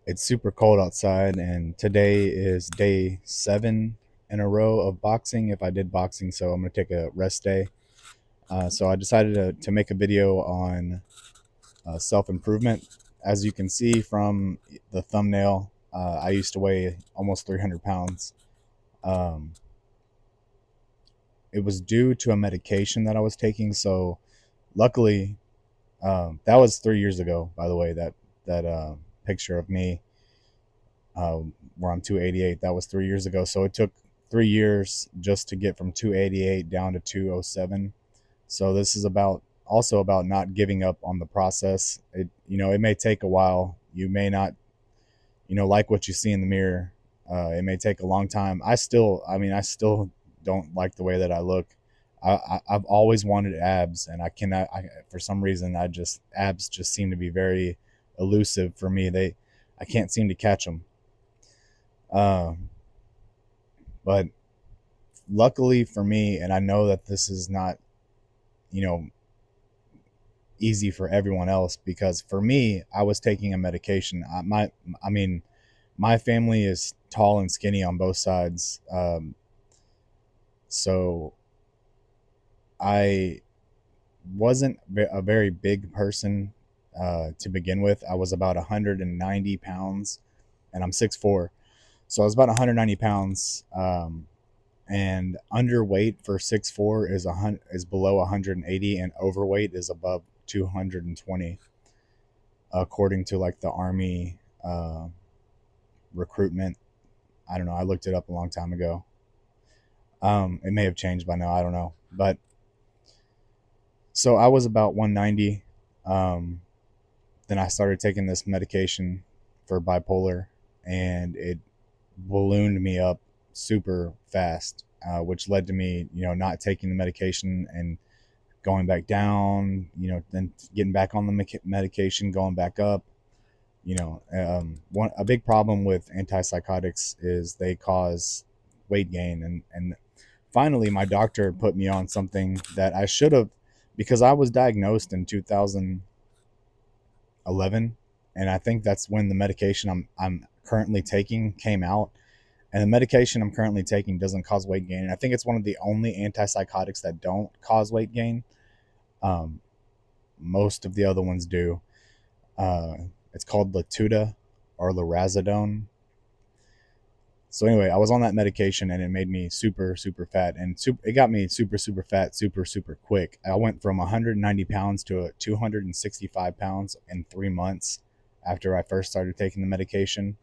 It's super cold outside, and today is day 7 in a row of boxing. If I did boxing, so I'm gonna take a rest day. So I decided to make a video on self improvement. As you can see from the thumbnail, I used to weigh almost 300 pounds. Um, it was due to a medication that I was taking. So luckily, that was 3 years ago. By the way, that picture of me uh, where I'm 288. That was 3 years ago. So it took 3 years just to get from 288 down to 207. So this is about not giving up on the process. It may take a while. You may not, like what you see in the mirror. It may take a long time. I still don't like the way that I look. I've always wanted abs, and I cannot. For some reason, abs just seem to be very elusive for me. I can't seem to catch them. Um, but luckily for me, and I know that this is not, you know, easy for everyone else, because for me, I was taking a medication. I mean, my family is tall and skinny on both sides. So I wasn't a very big person to begin with. I was about 190 pounds, and I'm 6'4". So I was about 190 pounds. And underweight for 6'4" is below 180, and overweight is above 220, according to like the army recruitment. I don't know. I looked it up a long time ago. It may have changed by now. I don't know. But so I was about 190. Um, then I started taking this medication for bipolar, and it ballooned me up super fast, which led to me, not taking the medication and going back down, then getting back on the medication, going back up. A big problem with antipsychotics is they cause weight gain, and finally my doctor put me on something that I should have, because I was diagnosed in 2011, and I think that's when the medication I'm currently taking came out. And the medication I'm currently taking doesn't cause weight gain. And I think it's one of the only antipsychotics that don't cause weight gain. Um, Most of the other ones do. Uh, it's called Latuda or Lorazepam. So anyway, I was on that medication, and it made me super, super fat, and it got me super, super fat, super, super quick. I went from 190 pounds to 265 pounds in 3 months after I first started taking the medication.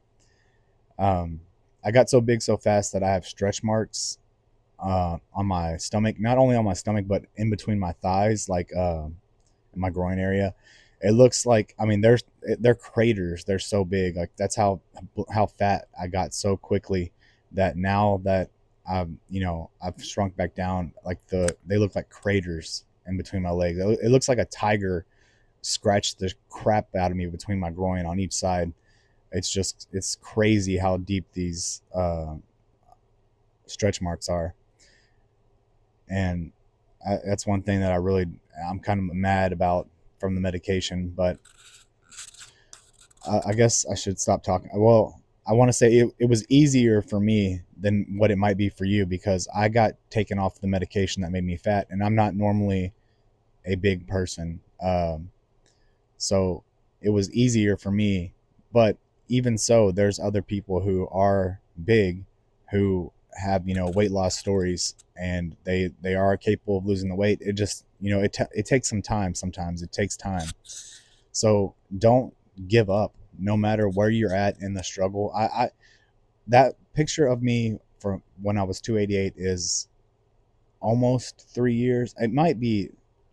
Um, I got so big so fast that I have stretch marks on my stomach, not only on my stomach, but in between my thighs, like in my groin area. It looks like, I mean, they're craters. They're so big. Like that's how fat I got so quickly, that now that I've shrunk back down, like they look like craters in between my legs. It looks like a tiger scratched the crap out of me between my groin on each side. It's crazy how deep these stretch marks are. And that's one thing that I'm kind of mad about from the medication. But I guess I should stop talking. Well, I want to say it was easier for me than what it might be for you, because I got taken off the medication that made me fat, and I'm not normally a big person. So it was easier for me. But even so, there's other people who are big, who have, weight loss stories, and they are capable of losing the weight. It just, it takes some time. Sometimes it takes time. So don't give up, no matter where you're at in the struggle. I That picture of me from when I was 288 is almost 3 years. It might be,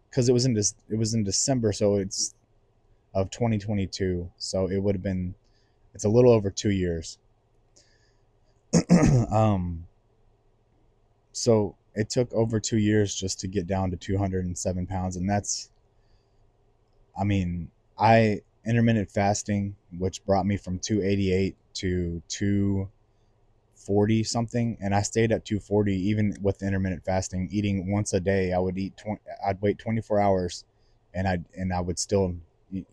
because it was in December, so it's of 2022. So it would have been, it's a little over 2 years. um, so it took over 2 years just to get down to 207 pounds. And I mean, I intermittent fasting, which brought me from 288 to 240 something. And I stayed at 240, even with intermittent fasting, eating once a day. I'd wait 24 hours, and I would still,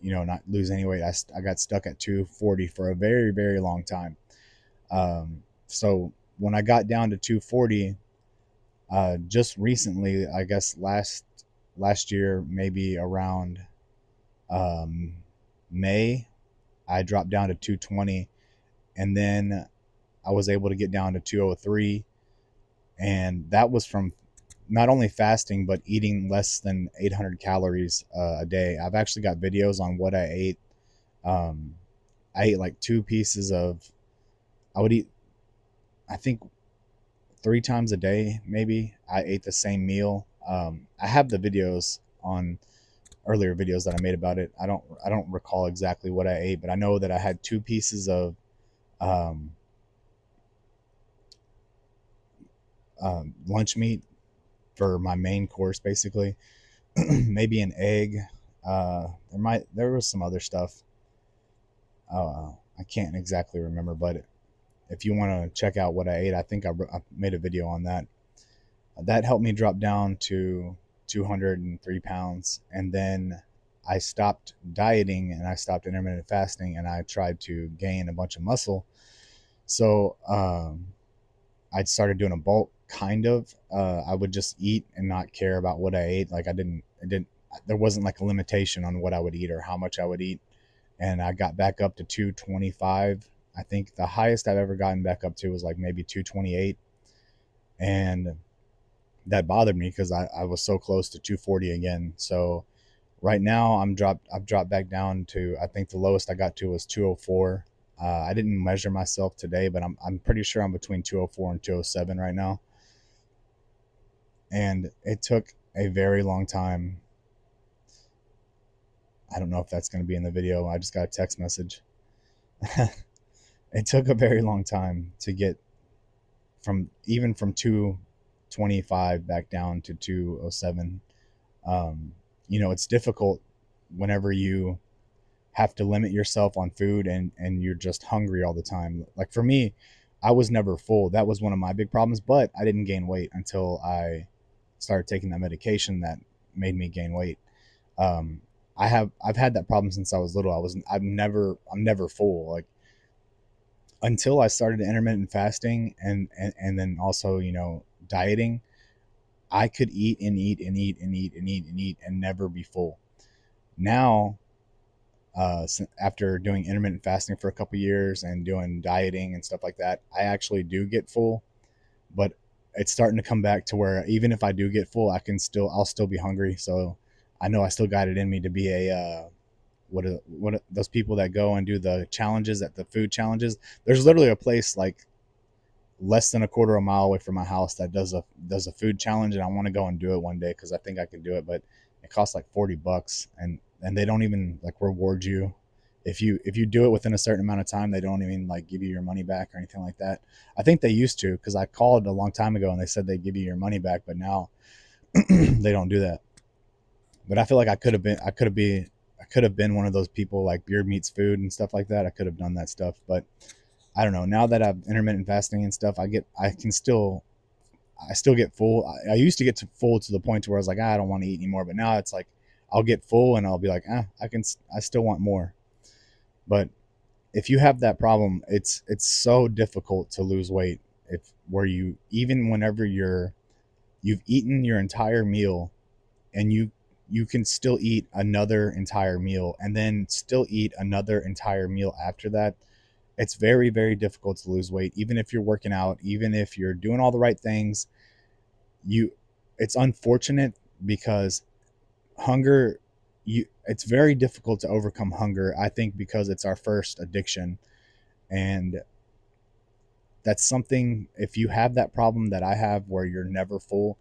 not lose any weight. I got stuck at 240 for a very, very long time. So when I got down to 240, just recently, I guess last year, maybe around um, May, I dropped down to 220, and then I was able to get down to 203, and that was from not only fasting but eating less than 800 calories a day. I've actually got videos on what I ate. I ate like two pieces of. I would eat, I think, 3 times a day. Maybe I ate the same meal. I have the videos on earlier videos that I made about it. I don't recall exactly what I ate, but I know that I had 2 pieces of um, lunch meat for my main course, basically. Maybe an egg. There was some other stuff. I can't exactly remember, but if you want to check out what I ate, I think I made a video on that. That helped me drop down to 203 pounds, and then I stopped dieting and I stopped intermittent fasting, and I tried to gain a bunch of muscle. So I started doing a bulk kind of. I would just eat and not care about what I ate. Like there wasn't like a limitation on what I would eat or how much I would eat. And I got back up to 225. I think the highest I've ever gotten back up to was like maybe 228. And that bothered me because I was so close to 240 again. So right now I've dropped back down to, I think the lowest I got to was 204. I didn't measure myself today, but I'm pretty sure I'm between 204 and 207 right now. And it took a very long time. I don't know if that's going to be in the video. I just got a text message. It took a very long time to get from 225 back down to 207. It's difficult whenever you have to limit yourself on food and you're just hungry all the time. Like for me, I was never full. That was one of my big problems, but I didn't gain weight until I started taking that medication that made me gain weight. I've had that problem since I was little. I'm never full. Like until I started intermittent fasting and then also, dieting, I could eat and eat and eat and eat and eat and eat and never be full. Now, after doing intermittent fasting for a couple years and doing dieting and stuff like that, I actually do get full, but it's starting to come back to where even if I do get full, I'll still be hungry. So I know I still got it in me to be what those people that go and do the challenges at the food challenges. There's literally a place like less than a quarter of a mile away from my house that does a food challenge, and I want to go and do it one day because I think I can do it, but it costs like $40, and they don't even like reward you if you do it within a certain amount of time. They don't even like give you your money back or anything like that. I think they used to, because I called a long time ago and they said they give you your money back, but now they don't do that. But I feel like I could have been one of those people like beard meets food and stuff like that. I could have done that stuff, but I don't know. Now that I've intermittent fasting and stuff, I still get full. I used to get full to the point where I was like, I don't want to eat anymore. But now it's like, I'll get full and I'll be like, I still want more. But if you have that problem, it's so difficult to lose weight even whenever you've eaten your entire meal and you can still eat another entire meal and then still eat another entire meal after that. It's very, very difficult to lose weight. Even if you're working out, even if you're doing all the right things, it's unfortunate because it's very difficult to overcome hunger, I think, because it's our first addiction. And that's something, if you have that problem that I have where you're never full,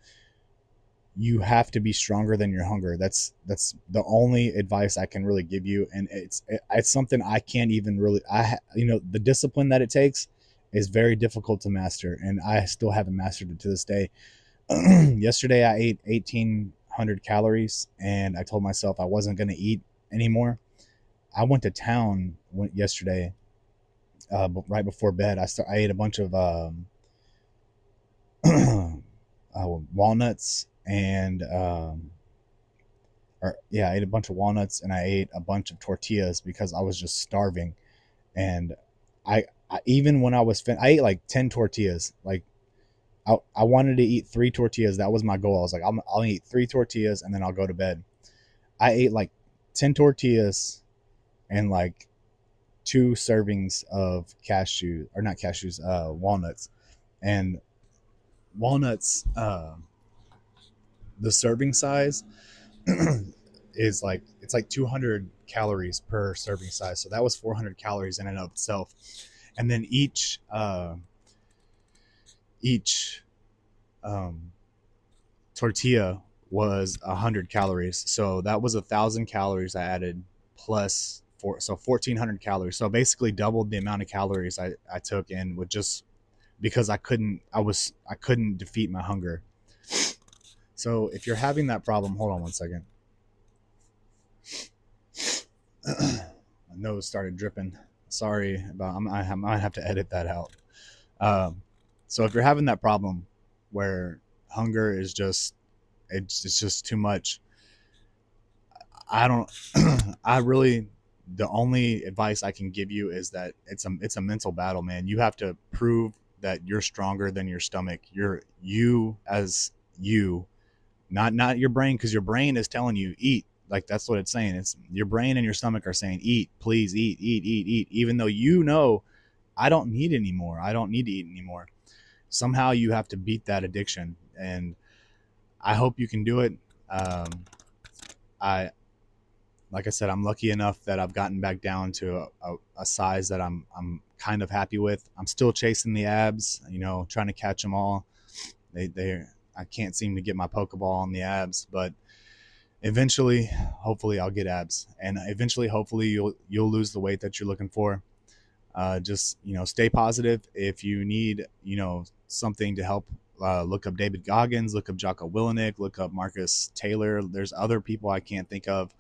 you have to be stronger than your hunger. That's the only advice I can really give you. And it's something I can't even really, the discipline that it takes is very difficult to master. And I still haven't mastered it to this day. Yesterday I ate 1,800 calories and I told myself I wasn't going to eat anymore. I went to town yesterday, right before bed. I ate a bunch of walnuts and or yeah, I ate a bunch of walnuts and I ate a bunch of tortillas because I was just starving. And I even when I was I ate like 10 tortillas. Like I wanted to eat 3 tortillas. That was my goal. I was like, I'll eat 3 tortillas and then I'll go to bed. I ate like 10 tortillas and like 2 servings of cashew, or not cashews, walnuts. And walnuts, the serving size is like, it's like 200 calories per serving size. So that was 400 calories in and of itself. And then each um, tortilla was 100 calories. So that was 1,000 calories I added plus four, so 1,400 calories. So basically doubled the amount of calories I took in with just because I couldn't defeat my hunger. So if you're having that problem, hold on one second. My nose started dripping. Sorry about. I might have to edit that out. Um, so if you're having that problem where hunger is just it's just too much, I don't. I really, the only advice I can give you is that it's a mental battle, man. You have to prove that you're stronger than your stomach. You're you as you, not your brain, because your brain is telling you eat. Like that's what it's saying. It's your brain and your stomach are saying eat, please eat, eat, eat, eat. Even though you know I don't need anymore. I don't need to eat anymore. Somehow you have to beat that addiction, and I hope you can do it. Um, I like I said, I'm lucky enough that I've gotten back down to a size that I'm kind of happy with. I'm still chasing the abs, trying to catch them all. They I can't seem to get my Pokeball on the abs, but eventually, hopefully, I'll get abs, and eventually, hopefully, you'll lose the weight that you're looking for. Just stay positive. If you need something to help, look up David Goggins, look up Jocko Willenick, look up Marcus Taylor. There's other people I can't think of.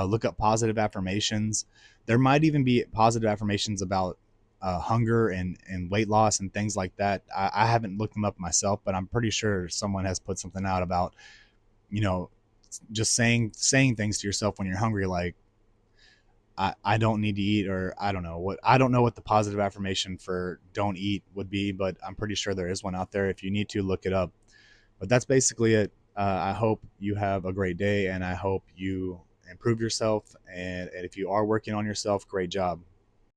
Look up positive affirmations. There might even be positive affirmations about hunger and weight loss and things like that. I haven't looked them up myself, but I'm pretty sure someone has put something out about you know just saying things to yourself when you're hungry, like I don't need to eat, or I don't know what the positive affirmation for don't eat would be, but I'm pretty sure there is one out there. If you need to look it up. But that's basically it. I hope you have a great day, and I hope you improve yourself. And if you are working on yourself, great job.